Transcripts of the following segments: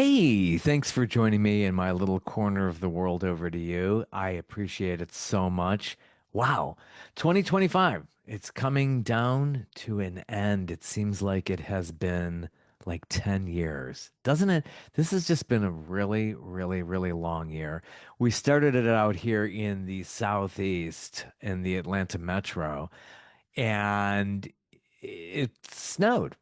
Hey, thanks for joining me in my little corner of the world over to you. I appreciate it so much. Wow, 2025, it's coming down to an end. It seems like it has been like 10 years, doesn't it? This has just been a really, really, really long year. We started it out here in the Southeast in the Atlanta metro, and it snowed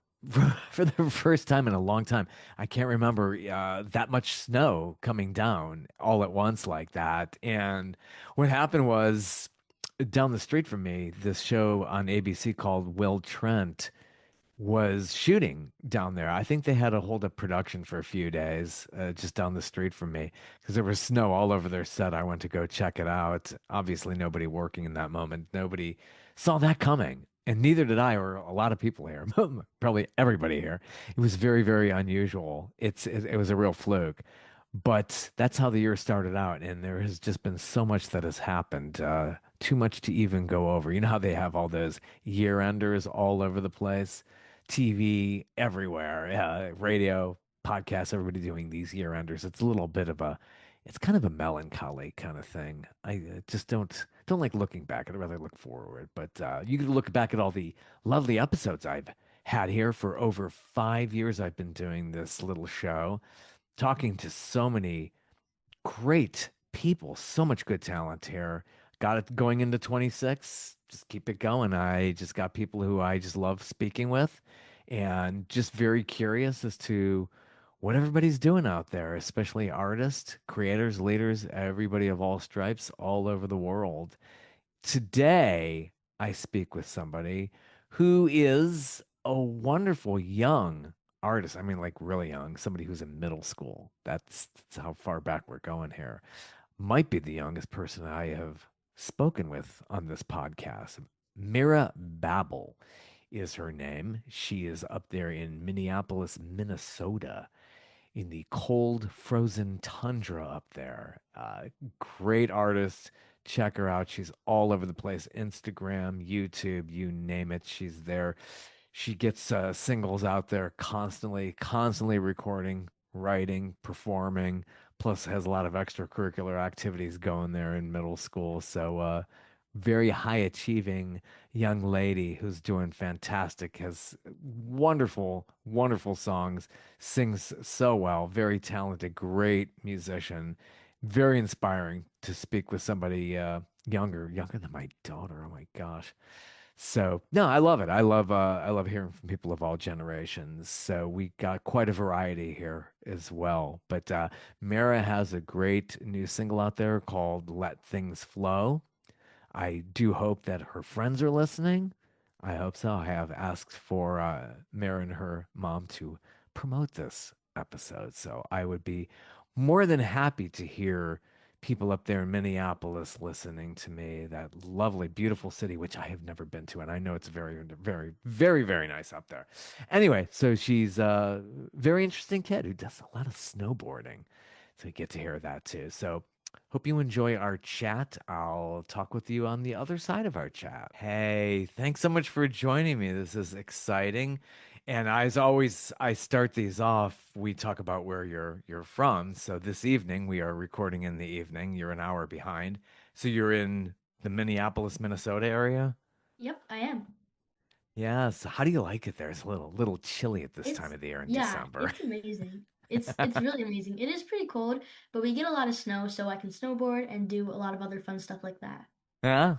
for the first time in a long time. I can't remember that much snow coming down all at once like that. And what happened was down the street from me, this show on ABC called Will Trent was shooting down there. I think they had to hold up production for a few days just down the street from me because there was snow all over their set. I went to go check it out. Obviously, nobody working in that moment. Nobody saw that coming. And neither did I, or a lot of people here, probably everybody here. It was very, very unusual. It was a real fluke. But that's how the year started out, and there has just been so much that has happened. Too much to even go over. You know how they have all those year enders all over the place? TV everywhere, radio, podcasts, everybody doing these year enders. It's a little bit of it's kind of a melancholy kind of thing. I just don't like looking back. I'd rather look forward. But you can look back at all the lovely episodes I've had here for over 5 years. I've been doing this little show, talking to so many great people, so much good talent here. Got it going into 26. Just keep it going. I just got people who I just love speaking with and just very curious as to what everybody's doing out there, especially artists, creators, leaders, everybody of all stripes all over the world. Today, I speak with somebody who is a wonderful young artist. I mean, like really young, somebody who's in middle school. That's how far back we're going here. Might be the youngest person I have spoken with on this podcast. Mira Babel is her name. She is up there in Minneapolis, Minnesota, in the cold, frozen tundra up there. Great artist. Check her out. She's all over the place. Instagram, YouTube, you name it. She's there. She gets singles out there constantly, constantly recording, writing, performing, plus has a lot of extracurricular activities going there in middle school. So, very high achieving young lady who's doing fantastic, has wonderful, wonderful songs, sings so well, very talented, great musician, very inspiring to speak with somebody younger than my daughter. Oh my gosh. So no, I love it. I love hearing from people of all generations. So we got quite a variety here as well. But Mara has a great new single out there called Let Things Flow. I do hope that her friends are listening. I hope so. I have asked for Mara and her mom to promote this episode. So I would be more than happy to hear people up there in Minneapolis listening to me, that lovely, beautiful city, which I have never been to. And I know it's very, very, very, very nice up there. Anyway, so she's a very interesting kid who does a lot of snowboarding. So you get to hear that too. So hope you enjoy our chat. I'll talk with you on the other side of our chat. Hey, thanks so much for joining me. This is exciting. And as always, I start these off. We talk about where you're from. So this evening, we are recording in the evening. You're an hour behind. So you're in the Minneapolis, Minnesota area? Yep, I am. Yeah. So how do you like it there? It's a little chilly at this time It's of the year in yeah, December. it's amazing. It's really amazing. It is pretty cold, but we get a lot of snow, so I can snowboard and do a lot of other fun stuff like that. Yeah.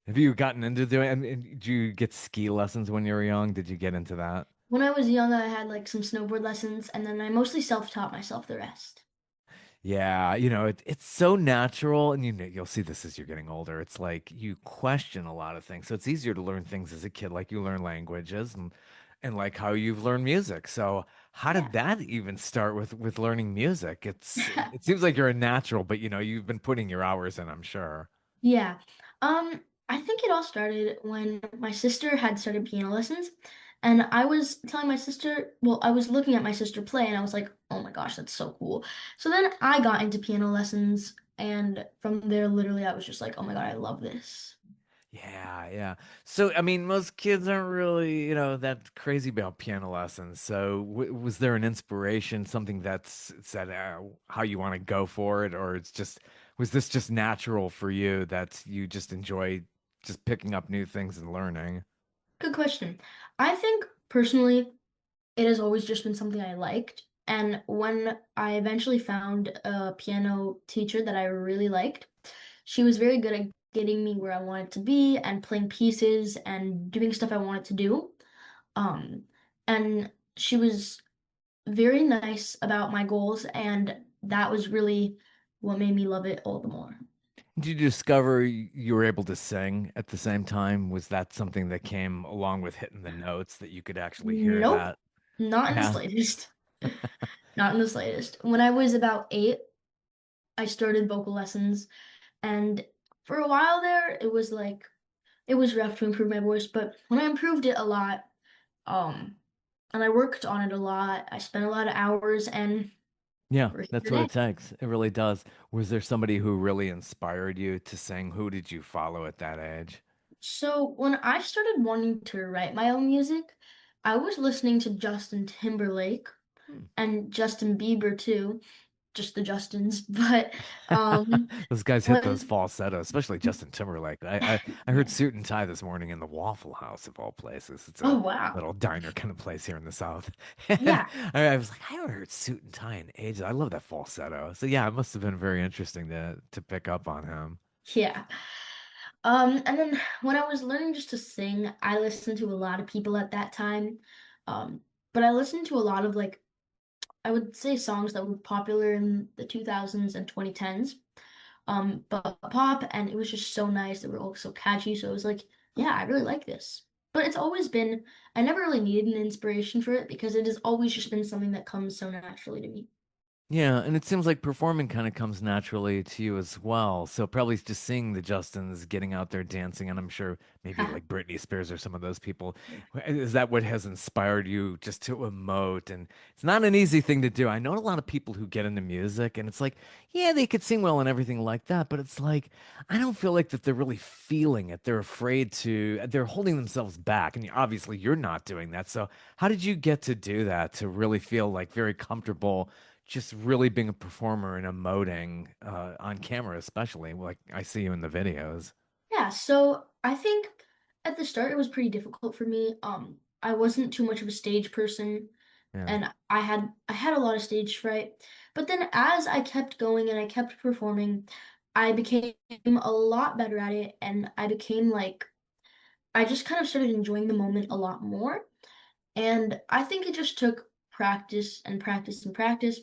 Have you gotten into doing, and did you get ski lessons when you were young? Did you get into that? When I was young, I had like some snowboard lessons, and then I mostly self-taught myself the rest. Yeah, it's so natural, and you'll see this as you're getting older. It's like you question a lot of things, so it's easier to learn things as a kid, like you learn languages and like how you've learned music. So how did Yeah. that even start with learning music? It seems like you're a natural, but you've been putting your hours in, I'm sure. Yeah. I think it all started when my sister had started piano lessons, and I was telling my sister, well, I was looking at my sister play, and I was like, oh my gosh, that's so cool. So then I got into piano lessons, and from there, literally, I was just like, oh my God, I love this. Yeah, yeah. So, I mean, most kids aren't really, that crazy about piano lessons. So, w was there an inspiration, something that's said how you want to go for it, or was this just natural for you that you just enjoy just picking up new things and learning? Good question. I think personally, it has always just been something I liked. And when I eventually found a piano teacher that I really liked, she was very good at getting me where I wanted to be and playing pieces and doing stuff I wanted to do. Um, and she was very nice about my goals, and that was really what made me love it all the more. Did you discover you were able to sing at the same time? Was that something that came along with hitting the notes that you could actually hear Nope, that? not in the Yeah. slightest. Not in the slightest. When I was about 8, I started vocal lessons, and for a while there, it was rough to improve my voice, but when I improved it a lot, um, and I worked on it a lot, I spent a lot of hours, and Yeah, we're here that's what today. it takes. It really does. Was there somebody who really inspired you to sing? Who did you follow at that age? So when I started wanting to write my own music, I was listening to Justin Timberlake Hmm. and Justin Bieber too, just the Justins, but um Those guys hit those when falsettos, especially Justin Timberlake. I heard yeah. Suit and Tie this morning in the Waffle House of all places. It's a Oh wow. little diner kind of place here in the South. And Yeah. I was like, I haven't heard Suit and Tie in ages. I love that falsetto. So yeah, it must have been very interesting to pick up on him. Yeah. And then when I was learning just to sing, I listened to a lot of people at that time. Um, but I listened to a lot of like I would say songs that were popular in the 2000s and 2010s. But pop, and it was just so nice. They were all so catchy. So it was like, yeah, I really like this. But it's always been, I never really needed an inspiration for it because it has always just been something that comes so naturally to me. Yeah, and it seems like performing kind of comes naturally to you as well. So probably just seeing the Justins getting out there dancing, and I'm sure maybe like Britney Spears or some of those people, is that what has inspired you just to emote? And it's not an easy thing to do. I know a lot of people who get into music, and it's like, yeah, they could sing well and everything like that, but it's like I don't feel like that they're really feeling it. They're afraid to, they're holding themselves back, and obviously you're not doing that. So how did you get to do that to really feel like very comfortable? Just really being a performer and emoting on camera, especially like I see you in the videos. Yeah, so I think at the start it was pretty difficult for me. I wasn't too much of a stage person, Yeah. and I had a lot of stage fright. But then as I kept going and I kept performing, I became a lot better at it, and I became like I just kind of started enjoying the moment a lot more. And I think it just took practice and practice and practice.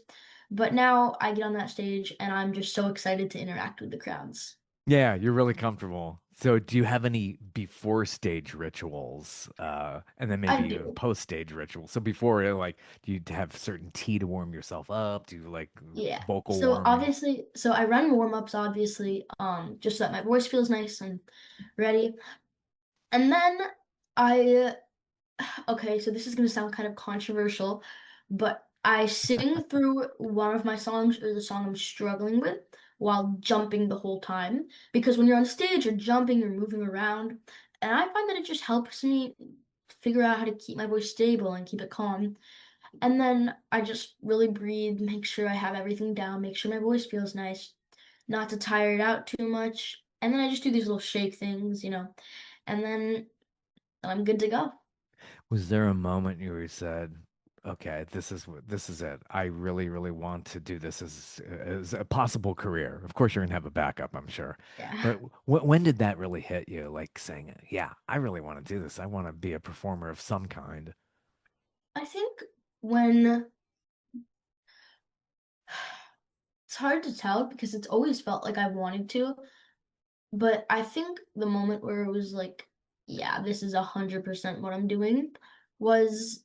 But now I get on that stage and I'm just so excited to interact with the crowds. Yeah, you're really comfortable. So do you have any before stage rituals? And then I maybe even do. post stage rituals. So before like do you have certain tea to warm yourself up? Do you like Yeah. vocal So warming? obviously, so I run warm-ups obviously, just so that my voice feels nice and ready. And then I okay, so this is gonna sound kind of controversial, but I sing through one of my songs or the song I'm struggling with while jumping the whole time. Because when you're on stage, you're jumping, you're moving around, and I find that it just helps me figure out how to keep my voice stable and keep it calm. And then I just really breathe, make sure I have everything down, make sure my voice feels nice, not to tire it out too much. And then I just do these little shake things, and then I'm good to go. Was there a moment you said, "Okay, this is it. I really, really want to do this as a possible career." Of course, you're gonna have a backup, I'm sure. Yeah. But when did that really hit you? Like saying, "Yeah, I really want to do this. I want to be a performer of some kind." I think when it's hard to tell because it's always felt like I wanted to, but I think the moment where it was like, yeah, this is 100% what I'm doing was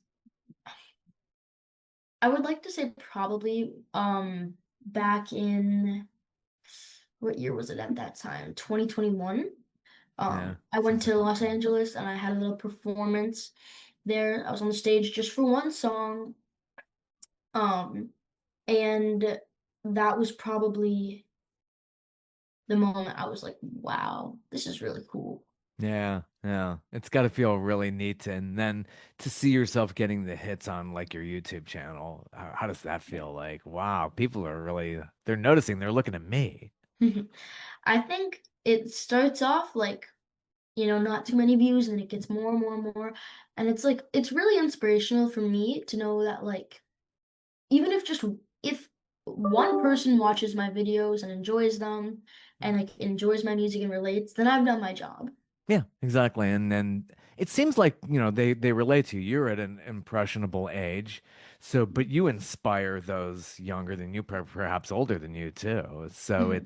I would like to say probably back in what year was it at that time? 2021. Yeah, I went sounds to like Los Angeles and I had a little performance there. I was on the stage just for one song. Um, and that was probably the moment I was like, wow, this is really cool. Yeah, yeah. It's got to feel really neat. And then to see yourself getting the hits on like your YouTube channel, how does that Yeah. feel like? Wow, people are really, they're noticing, they're looking at me. I think it starts off like, not too many views and it gets more and more and more. And it's like, it's really inspirational for me to know that, like, even if one person watches my videos and enjoys them and like enjoys my music and relates, then I've done my job. Yeah, exactly. And then it seems like, they relate to you. You're at an impressionable age. So, but you inspire those younger than you, perhaps older than you too. So Mhm,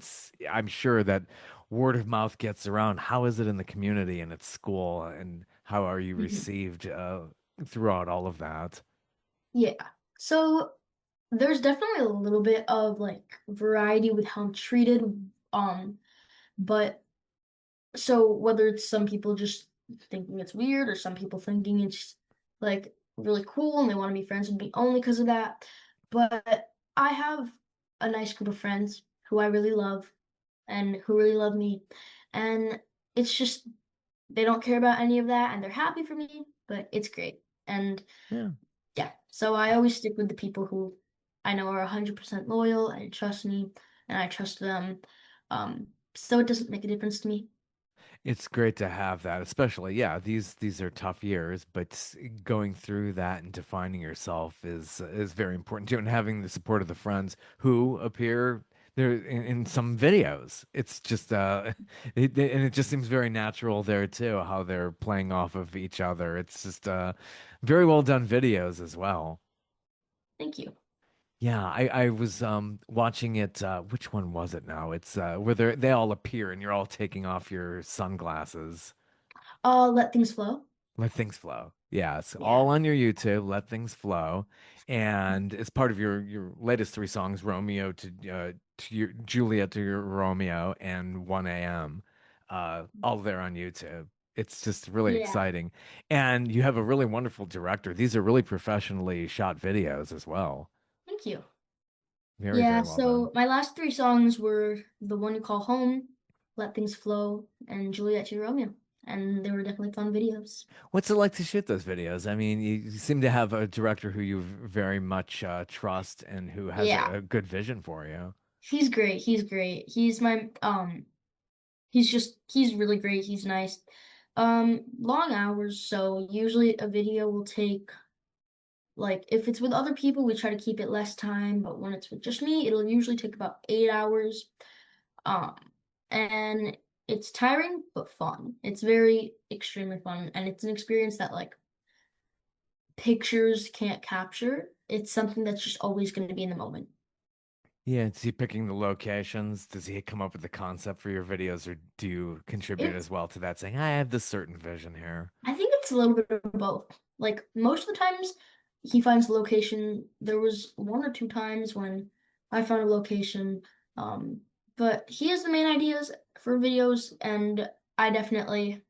I'm sure that word of mouth gets around. How is it in the community and at school? And how are you mhm. received throughout all of that? Yeah. So there's definitely a little bit of like variety with how I'm treated. But so whether it's some people just thinking it's weird or some people thinking it's like really cool and they want to be friends with me only because of that. But I have a nice group of friends who I really love and who really love me. And it's just they don't care about any of that and they're happy for me, but it's great. And Yeah. yeah, so I always stick with the people who I know are 100% loyal and trust me and I trust them. So it doesn't make a difference to me. It's great to have that, especially, yeah, these are tough years, but going through that and defining yourself is very important too, and having the support of the friends who appear there in some videos. It's just and it just seems very natural there too, how they're playing off of each other. It's just very well done videos as well. Thank you. Yeah, I was watching it. Which one was it now? It's where they all appear and you're all taking off your sunglasses. Let things flow. Let things flow. Yeah, it's Yeah. all on your YouTube. Let things flow, and it's part of your latest three songs: Romeo to your Juliet to your Romeo and 1 a.m. All there on YouTube. It's just really Yeah. exciting, and you have a really wonderful director. These are really professionally shot videos as well. Thank you. Very, Yeah, very well done. so my last three songs were The One You Call Home, Let Things Flow, and Juliet to Romeo. And they were definitely fun videos. What's it like to shoot those videos? I mean, you seem to have a director who you very much trust and who has Yeah, a good vision for you. he's great. He's great. He's really great. He's nice. Long hours, so usually a video will take like if it's with other people, we try to keep it less time, but when it's with just me, it'll usually take about 8 hours. Um, and it's tiring but fun. It's very extremely fun, and it's an experience that like pictures can't capture. It's something that's just always going to be in the moment. Yeah, is he picking the locations? Does he come up with the concept for your videos, or do you contribute It's as well to that, saying, I have this certain vision here? I think it's a little bit of both. Like most of the times, he finds the location. There was one or two times when I found a location, um, but he has the main ideas for videos, and I definitely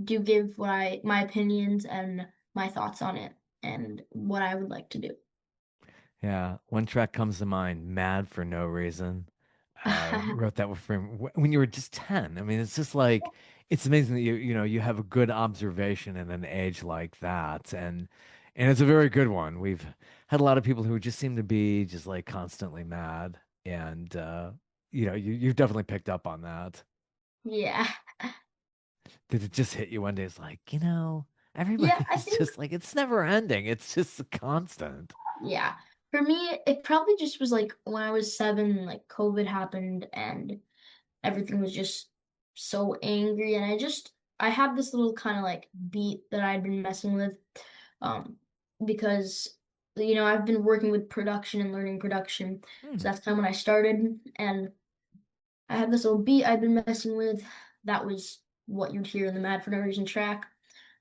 do give my opinions and my thoughts on it and what I would like to do. Yeah, one track comes to mind, Mad for No Reason. Wrote that from when you were just 10. I mean, it's just like it's amazing that you have a good observation at an age like that. And it's a very good one. We've had a lot of people who just seem to be just like constantly mad. And you've definitely picked up on that. Yeah. Did it just hit you one day? It's like, Yeah, I everybody's think just like, it's never ending. It's just constant. yeah. For me, it probably just was like when I was 7, like COVID happened and everything was just so angry and I had this little kind of like beat that I'd been messing with um because I've been working with production and learning production. Hmm. So that's kind of when I started and I had this little beat I'd been messing with that was what you'd hear in the Mad for No Reason track.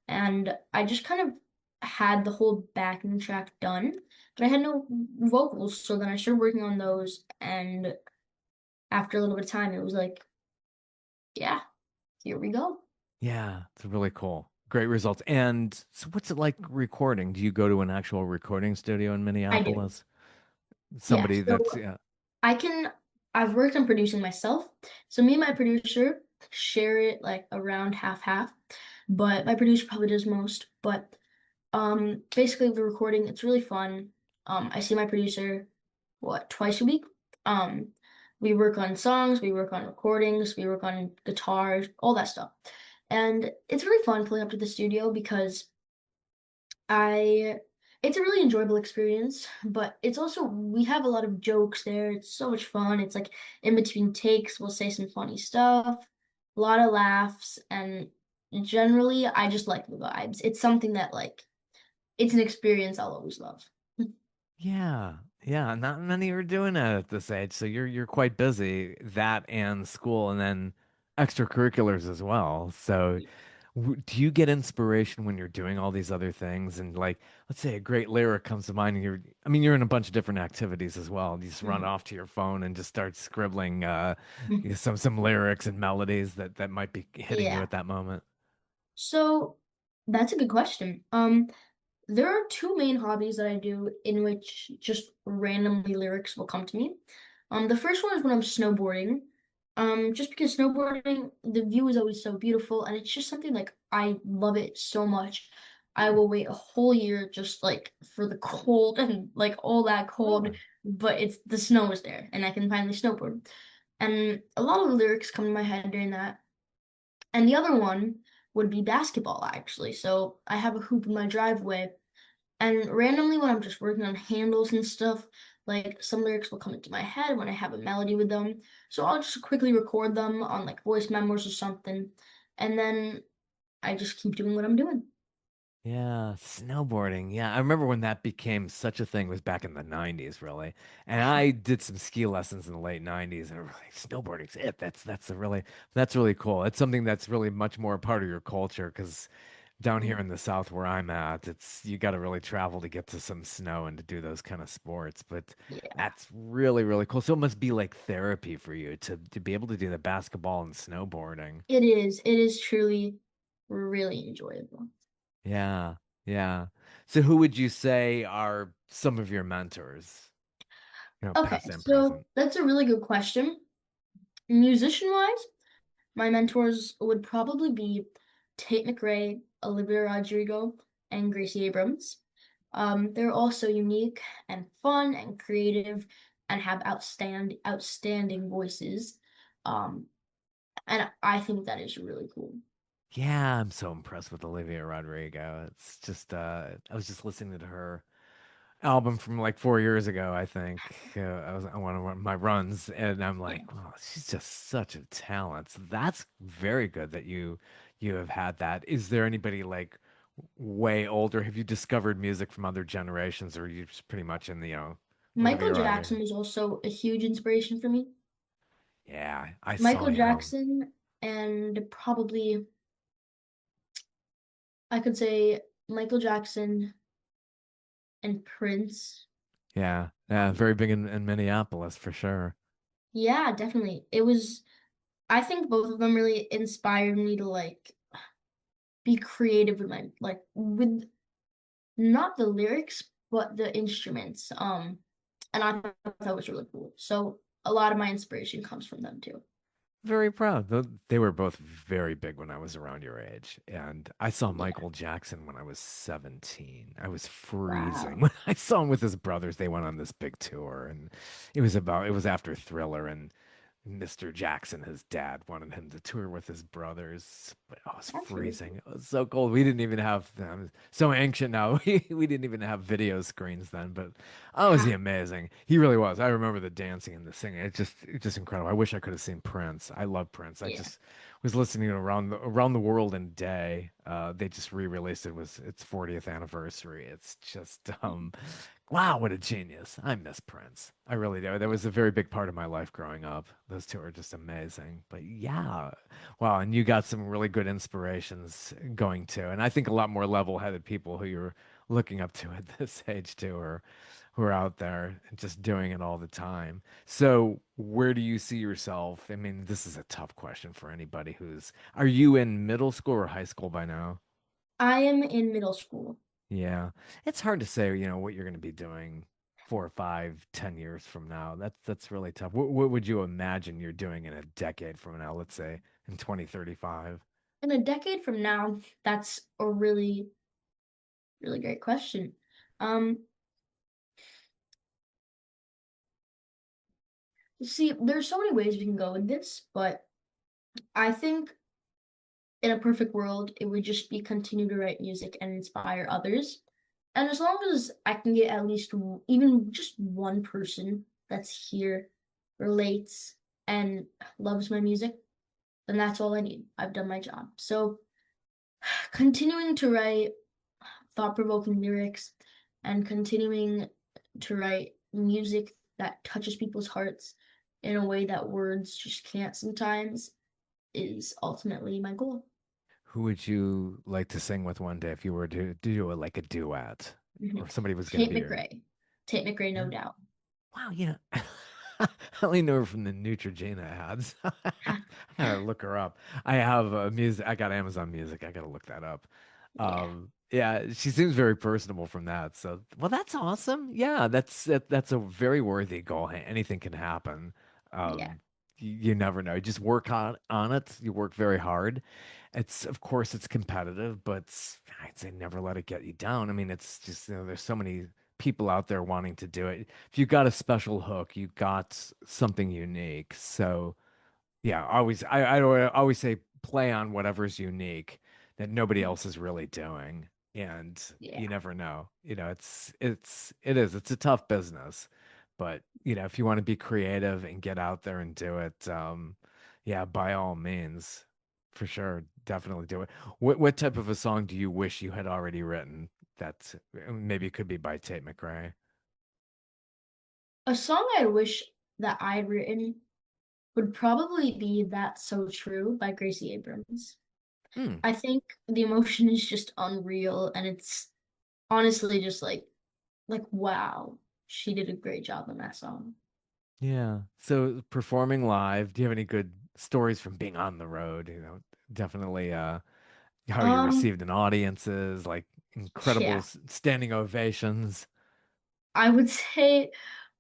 And I just kind of had the whole backing track done, but I had no vocals. So then I started working on those, and after a little bit of time, it was like, yeah, here we go. Yeah, it's really cool. Great results. And so what's it like recording? Do you go to an actual recording studio in I do. Minneapolis? Yeah. Somebody So that's, yeah. I can, I've worked on producing myself. So me and my producer, share it like around half half, but my producer probably does most. But basically the recording, it's really fun. I see my producer twice a week. Um, we work on songs, we work on recordings, we work on guitars, all that stuff. And it's really fun pulling up to the studio because I it's a really enjoyable experience, but it's also we have a lot of jokes there. It's so much fun. It's like in between takes, we'll say some funny stuff, a lot of laughs, and generally I just like the vibes. It's something that it's an experience I'll always love. Yeah, yeah, not many are doing it at this age, so you're quite busy, that and school and then extracurriculars as well. So do you get inspiration when you're doing all these other things and like let's say a great lyric comes to mind and you're in a bunch of different activities as well. You just run Mhm. off to your phone and just start scribbling Mhm. some lyrics and melodies that might be hitting you Yeah. at that moment. So that's a good question. There are two main hobbies that I do in which just randomly lyrics will come to me. The first one is when I'm snowboarding. Just because snowboarding, the view is always so beautiful, and it's just something like I love it so much. I will wait a whole year just like for the cold and like all that cold, Oh. but it's the snow is there, and I can finally snowboard. And a lot of the lyrics come to my head during that. And the other one would be basketball, actually. So I have a hoop in my driveway, and randomly, when I'm just working on handles and stuff, like some lyrics will come into my head when I have a melody with them. So I'll just quickly record them on like voice memos or something. And then I just keep doing what I'm doing. Yeah, snowboarding. Yeah, I remember when that became such a thing was back in the 90s, really. And I did some ski lessons in the late 90s and I was like, snowboarding's it. That's really cool. It's something that's really much more a part of your culture because down here in the South where I'm at, it's you got to really travel to get to some snow and to do those kind of sports. But Yeah, that's really, really cool. So it must be like therapy for you to be able to do the basketball and snowboarding. it is. It is truly really enjoyable. Yeah, yeah. So who would you say are some of your mentors, Okay, past and so present? that's a really good question. Musician-wise, my mentors would probably be Tate McRae, Olivia Rodrigo, and Gracie Abrams. They're also unique and fun and creative and have outstanding voices. Um, and I think that is really cool. Yeah, I'm so impressed with Olivia Rodrigo. It's just I was just listening to her album from like 4 years ago, I think. I was on one of my runs and I'm Yeah. like, wow, she's just such a talent. So that's very good that you have had that. Is there anybody like way older? Have you discovered music from other generations or are you just pretty much in the, Michael Olivia Rodrigo? Jackson was also a huge inspiration for me. Yeah, I saw Michael him. Jackson and probably I could say Michael Jackson and Prince. Yeah, yeah, Um, very big in Minneapolis for sure. yeah, definitely. It was I think both of them really inspired me to like be creative with my like with not the lyrics but the instruments. And I thought that was really cool. So a lot of my inspiration comes from them too. Very proud. They were both very big when I was around your age. And I saw Yeah. Michael Jackson when I was 17. I was freezing. Wow. When I saw him with his brothers, they went on this big tour and it was after Thriller and Mr. Jackson, his dad, wanted him to tour with his brothers, but oh, it was That's really freezing. cool. It was so cold. We didn't even have, I'm so ancient now. We didn't even have video screens then, but oh, was he Ha. amazing? He really was. I remember the dancing and the singing. It's just incredible. I wish I could have seen Prince. I love Prince. I Yeah. just was listening to around the world in a day. They just re-released it. It was its 40th anniversary. It's just wow, what a genius. I miss Prince. I really do. That was a very big part of my life growing up. Those two are just amazing. But yeah, wow. And you got some really good inspirations going to. And I think a lot more level-headed people who you're looking up to at this age too are who are out there and just doing it all the time. So where do you see yourself? I mean, this is a tough question for anybody are you in middle school or high school by now? I am in middle school. Yeah. It's hard to say, what you're going to be doing 4, 5, 10 years from now? That's really tough. What would you imagine you're doing in a decade from now, let's say in 2035? In a decade from now, that's a really, really great question. Um, See, there's so many ways we can go with this, but I think in a perfect world, it would just be continue to write music and inspire others. And as long as I can get at least even just one person that's here, relates, and loves my music, then that's all I need. I've done my job. So continuing to write thought-provoking lyrics and continuing to write music that touches people's hearts in a way that words just can't sometimes is ultimately my goal. Who would you like to sing with one day if you were to do like a duet, or Mhm. somebody was going to Tate be your? McRae. Tate McRae, no Yeah. doubt. Wow, I only know her from the Neutrogena ads. I gotta look her up. I have music. I got Amazon Music. I gotta look that up. Yeah, Yeah, she seems very personable from that. So, well, that's awesome. Yeah, that's a very worthy goal. Anything can happen. yeah, You never know. You just work on it. You work very hard. It's of course it's competitive, but I'd say never let it get you down. I mean, it's just there's so many people out there wanting to do it. If you got a special hook, you got something unique. So yeah, always say play on whatever's unique that nobody else is really doing. And you yeah, never know. It's a tough business. But if you want to be creative and get out there and do it, yeah, by all means, for sure, definitely do it. What type of a song do you wish you had already written that maybe could be by Tate McRae? a song I wish that I'd written would probably be "That's So True" by Gracie Abrams. Hmm. I think the emotion is just unreal, and it's honestly just wow, she did a great job on that song. Yeah. So performing live, do you have any good stories from being on the road? Definitely how you Um, received in audiences, like incredible yeah, standing ovations. I would say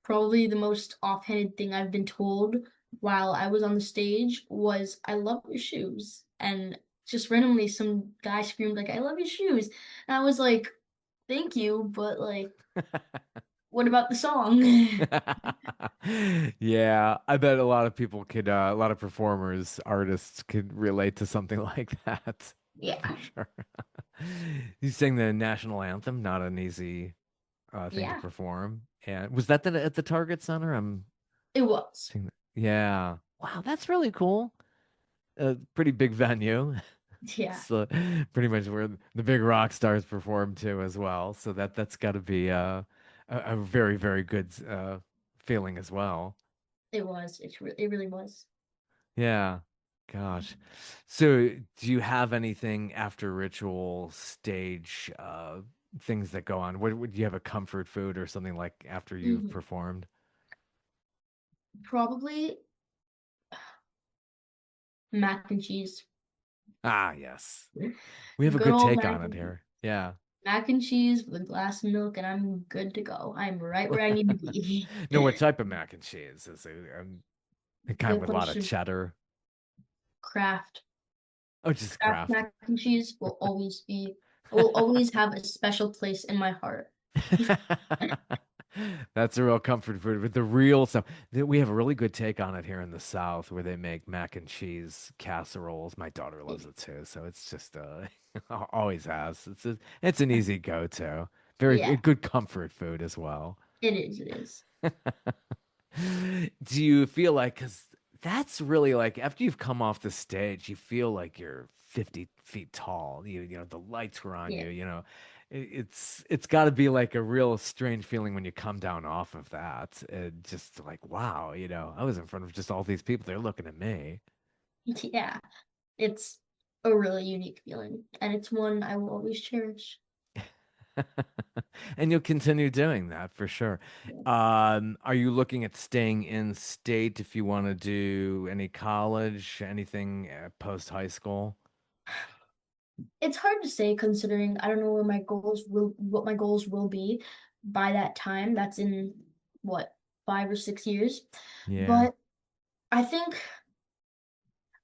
probably the most offhanded thing I've been told while I was on the stage was, "I love your shoes." And just randomly, some guy screamed, like, "I love your shoes." And I was like, "Thank you, but what about the song?" Yeah, I bet a lot of people a lot of performers, artists could relate to something like that for Yeah, sure. You sang the national anthem, not an easy thing to yeah, perform. And was that at the Target Center? I'm it was. seeing that. Yeah. Wow, that's really cool. A pretty big venue. Yeah, So pretty much where the big rock stars perform too as well. So that's got to be a very, very good feeling as well. it was. It really was. Yeah. Gosh. So do you have anything after ritual stage things that go on? What would you have a comfort food or something like after you've Mhm. performed? Probably mac and cheese. Ah, yes. We have a Good good old take mac on it and cheese. here. Yeah. Mac and cheese with a glass of milk, and I'm good to go. I'm right where I need to be. No, what type of mac and cheese? Is it kind of Good with a lot of question. cheddar? Kraft. Oh, just Kraft Kraft. mac and cheese will always have a special place in my heart. That's a real comfort food with the real stuff. We have a really good take on it here in the South where they make mac and cheese casseroles. My daughter loves it too, so it's just always has. It's an easy go-to. Very Yeah, good comfort food as well. it is. It is. Do you feel like, because that's really like after you've come off the stage, you feel like you're 50 feet tall. The lights were on Yeah. you, it's got to be like a real strange feeling when you come down off of that. Just like, wow, I was in front of just all these people. They're looking at me. Yeah. It's a really unique feeling, and it's one I will always cherish. And you'll continue doing that for sure. Yeah. Are you looking at staying in state if you want to do any college, anything post high school? It's hard to say considering I don't know what my goals will be, by that time. That's in what, 5 or 6 years. Yeah. But I think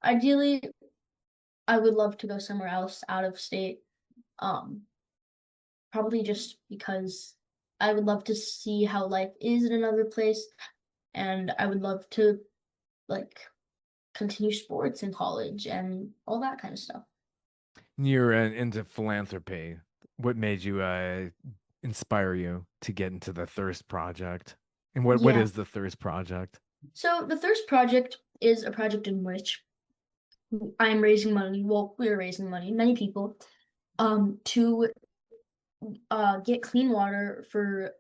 ideally I would love to go somewhere else out of state. Um, Probably just because I would love to see how life is in another place, and I would love to like continue sports in college and all that kind of stuff. You're into philanthropy. What made you inspire you to get into the Thirst Project? And what Yeah. is the Thirst Project? So the Thirst Project is a project in which I am raising money. Well, we're raising money, many people, to get clean water for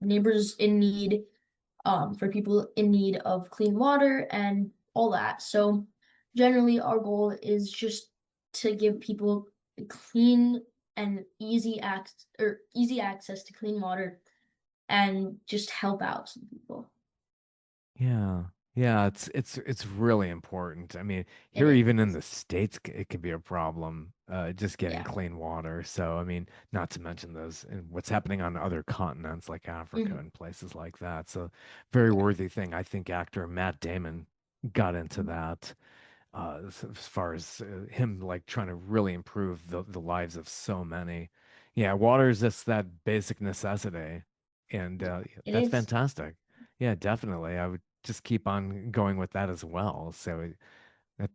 neighbors in need, for people in need of clean water and all that. So generally, our goal is just to give people clean and easy access to clean water and just help out some people. Yeah. Yeah, it's really important. I mean, It here even in is. the States it can be a problem just getting Yeah. clean water. So, I mean, not to mention those and what's happening on other continents like Africa Hmm. and places like that. So, very Yeah. worthy thing. I think actor Matt Damon got into that as far as him like trying to really improve the lives of so many. Yeah, water is just that basic necessity, and yeah, It that's is. fantastic. Yeah, definitely. I would just keep on going with that as well. So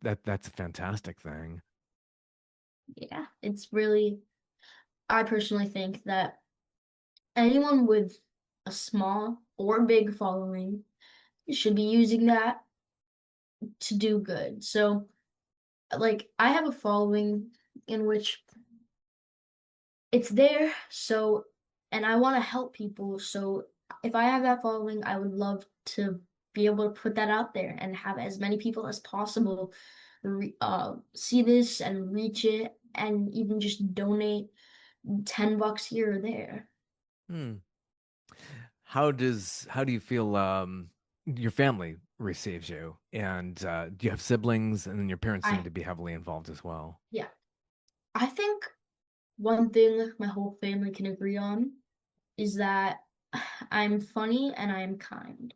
that's a fantastic thing. Yeah. It's really, I personally think that anyone with a small or big following should be using that to do good. So, like, I have a following in which it's there, so, and I want to help people. So, if I have that following, I would love to be able to put that out there and have as many people as possible see this and reach it, and even just donate $10 here or there. Hmm. How do you feel your family receives you? And do you have siblings? And then your parents seem I, to be heavily involved as well. yeah, I think one thing my whole family can agree on is that I'm funny and I am kind.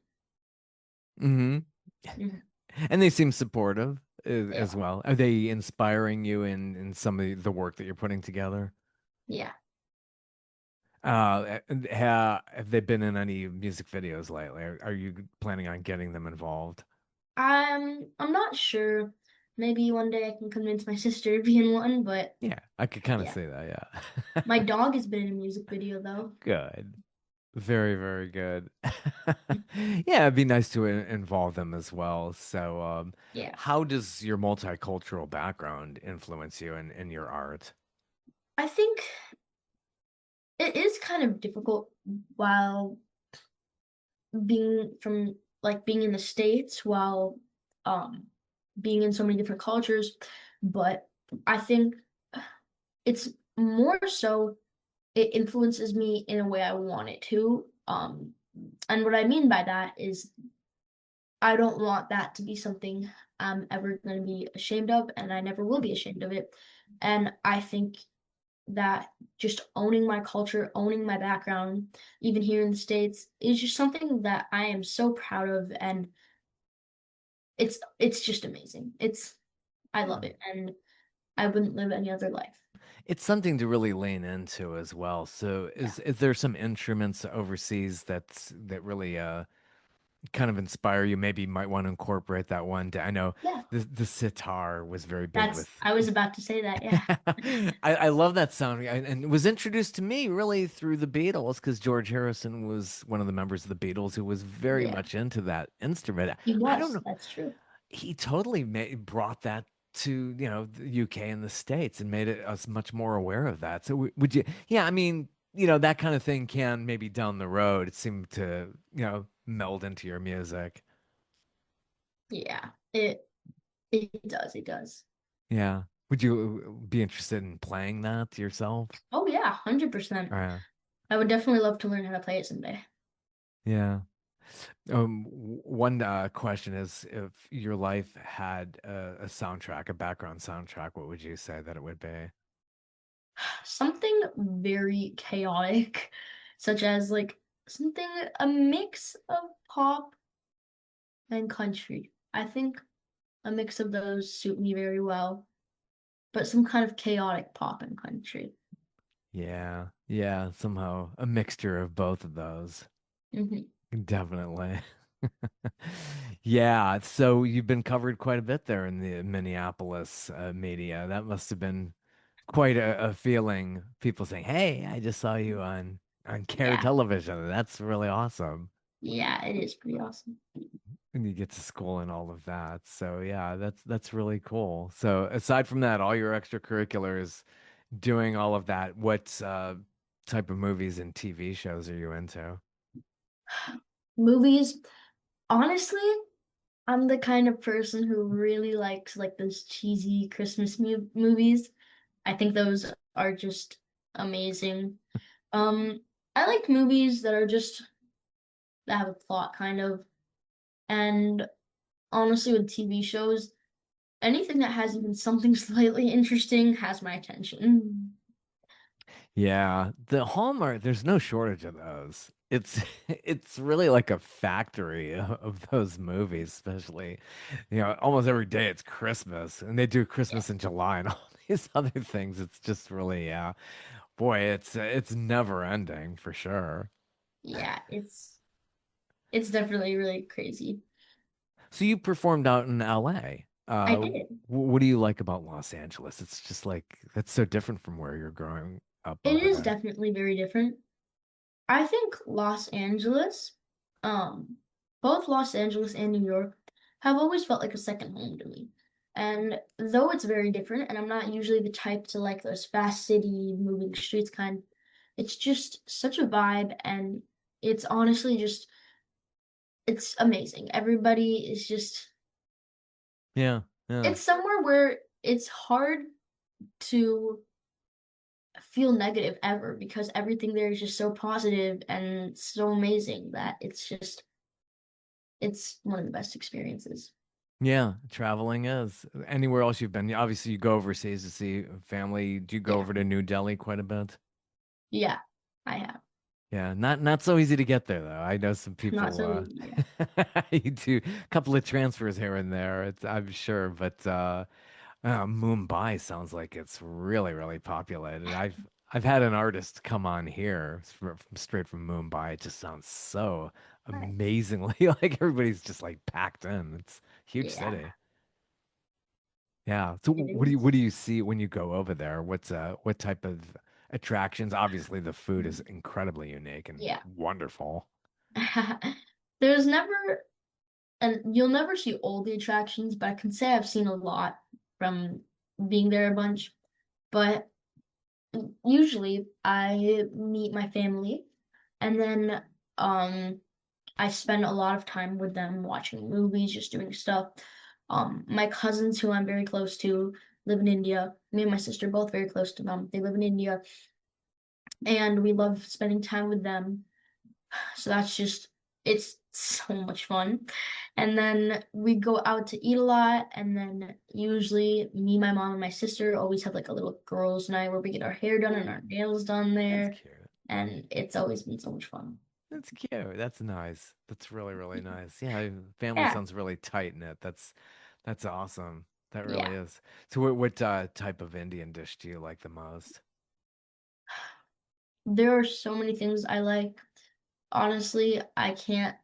Hmm. Mhm. And they seem supportive They as are. well. Are they inspiring you in some of the work that you're putting together? Yeah. And have they been in any music videos lately? Are you planning on getting them involved? I'm not sure. Maybe one day I can convince my sister to be in one, but Yeah, I could kind of yeah. see that. My Yeah. dog has been in a music video though. Good. Very, very good. Yeah, it'd be nice to involve them as well. So, Yeah. how does your multicultural background influence you in your art? I think it is kind of difficult while being in the States while um being in so many different cultures, but I think it's more so it influences me in a way I want it to. And what I mean by that is I don't want that to be something I'm ever going to be ashamed of, and I never will be ashamed of it. And I think that just owning my culture, owning my background, even here in the States, is just something that I am so proud of, and it's just amazing. I love Yeah. it, and I wouldn't live any other life. It's something to really lean into as well. So Yeah. is there some instruments overseas that really kind of inspire you? Maybe you might want to incorporate that one day. I know Yeah. the sitar was very big That's with I was about to say that. Yeah. I love that sound and it was introduced to me really through the Beatles because George Harrison was one of the members of the Beatles who was very Yeah. much into that instrument. He I don't was. know. That's true. He totally brought that to, the UK and the States and made us much more aware of that. So would you, yeah, I mean, that kind of thing can maybe down the road it seemed to, meld into your music. Yeah. It does. It does. Yeah. Would you be interested in playing that yourself? Oh yeah, 100%. Uh, I would definitely love to learn how to play it someday. yeah. One question is if your life had a soundtrack, a background soundtrack, what would you say that it would be? Something very chaotic, such as like something a mix of pop and country. I think a mix of those suit me very well, but some kind of chaotic pop and country. Yeah, yeah, somehow a mixture of both of those. Hmm. Definitely. Yeah, so you've been covered quite a bit there in the Minneapolis media. That must have been quite a feeling. People saying, "Hey, I just saw you on Care Yeah, Television." That's really awesome. yeah, it is pretty awesome. And you get to school and all of that. So yeah, that's really cool. So aside from that, all your extracurriculars, doing all of that, what type of movies and TV shows are you into? Movies, honestly, I'm the kind of person who really likes like those cheesy Christmas movies. I think those are just amazing. Um, I like movies that are just that have a plot kind of, and honestly, with TV shows, anything that has even something slightly interesting has my attention. Yeah, the Hallmark, there's no shortage of those. It's it's really like a factory of those movies, especially, almost every day it's Christmas and they do Yeah, Christmas in July and all these other things. It's just really, yeah. Boy, it's never ending for sure. yeah, it's definitely really crazy. So you performed out in LA. I did. What do you like about Los Angeles? It's just like that's so different from where you're growing up It over is there. definitely very different. I think Los Angeles, um, both Los Angeles and New York have always felt like a second home to me. And though it's very different, and I'm not usually the type to like those fast city moving streets kind, it's just such a vibe and it's honestly just it's amazing. Everybody is just Yeah, yeah. it's somewhere where it's hard to feel negative ever because everything there is just so positive and so amazing that it's one of the best experiences. Yeah, traveling is. Anywhere else you've been? Obviously, you go overseas to see family. Do you go Yeah. over to New Delhi quite a bit? Yeah, I have. Yeah, not so easy to get there though. I know some Not people so easy, yeah. you do a couple of transfers here and there, I'm sure, but Mumbai sounds like it's really, really populated. I've had an artist come on here straight from Mumbai. It just sounds so Nice. amazingly like everybody's just like packed in. It's a huge Yeah, city. Yeah. So it what is. do you see when you go over there? What type of attractions? Obviously, the food is incredibly unique and Yeah. wonderful. There's never and you'll never see all the attractions, but I can say I've seen a lot from being there a bunch. But usually I meet my family and then I spend a lot of time with them watching movies, just doing stuff. My cousins, who I'm very close to, live in India. Me and my sister both very close to them. They live in India, and we love spending time with them. So that's just it's so much fun. And then we go out to eat a lot, and then usually me, my mom, and my sister always have like a little girls' night where we get our hair done and our Oh, nails done that's there, cute. and it's always been so much fun. That's cute. That's nice. That's really, really nice. Yeah, family Yeah, sounds really tight knit. That's awesome. That really yeah. is. So what type of Indian dish do you like the most? There are so many things I like. Honestly, I can't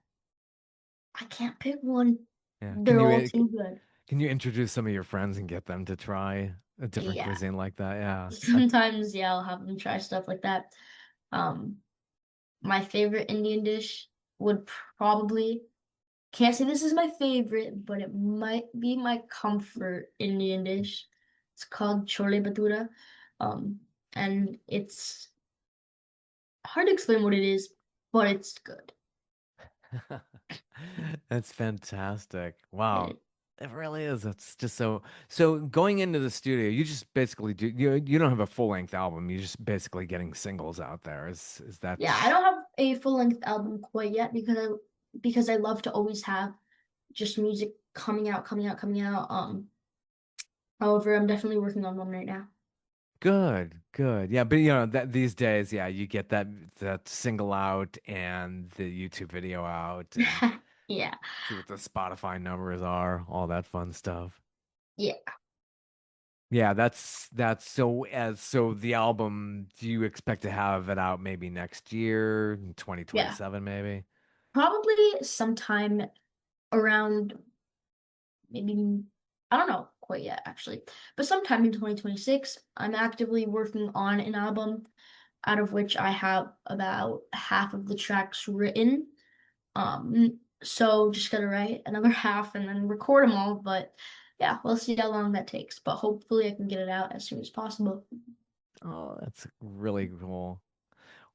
pick one. Yeah. They're all too good. Can you introduce some of your friends and get them to try a different Yeah. cuisine like that? Yeah. Sometimes, yeah, I'll have them try stuff like that. Um, my favorite Indian dish would probably can't say this is my favorite, but it might be my comfort Indian dish. It's called chole bhatura. Um, and it's hard to explain what it is, but it's good. That's fantastic. It Wow. It really is. It's just so going into the studio, you just basically you don't have a full-length album. You're just basically getting singles out there. Is that Yeah, I don't have a full-length album quite yet because I love to always have just music coming out, coming out, coming out. However, I'm definitely working on one right now. Good, good. Yeah, but that these days, yeah, you get that single out and the YouTube video out and Yeah. see what the Spotify numbers are, all that fun stuff. Yeah. Yeah, that's so the album, do you expect to have it out maybe next year, in Yeah. 2027 maybe? Probably sometime around maybe I don't know quite yet actually, but sometime in 2026, I'm actively working on an album out of which I have about half of the tracks written. So just gotta write another half and then record them all. But yeah, we'll see how long that takes. But hopefully I can get it out as soon as possible. Oh, that's really cool.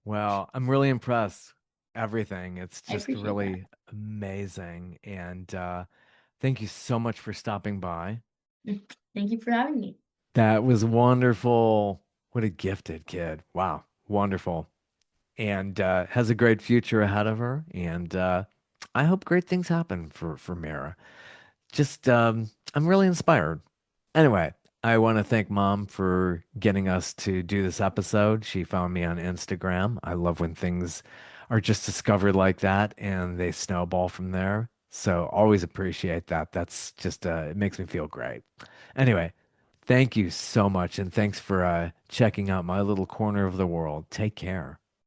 Well, I'm really impressed. Everything. It's I just appreciate that. really amazing. And thank you so much for stopping by. Thank you for having me. That was wonderful. What a gifted kid. Wow. Wonderful. And has a great future ahead of her. And I hope great things happen for Mira. Just I'm really inspired. Anyway, I want to thank Mom for getting us to do this episode. She found me on Instagram. I love when things are just discovered like that and they snowball from there. So always appreciate that. That's just it makes me feel great. Anyway, thank you so much and thanks for checking out my little corner of the world. Take care.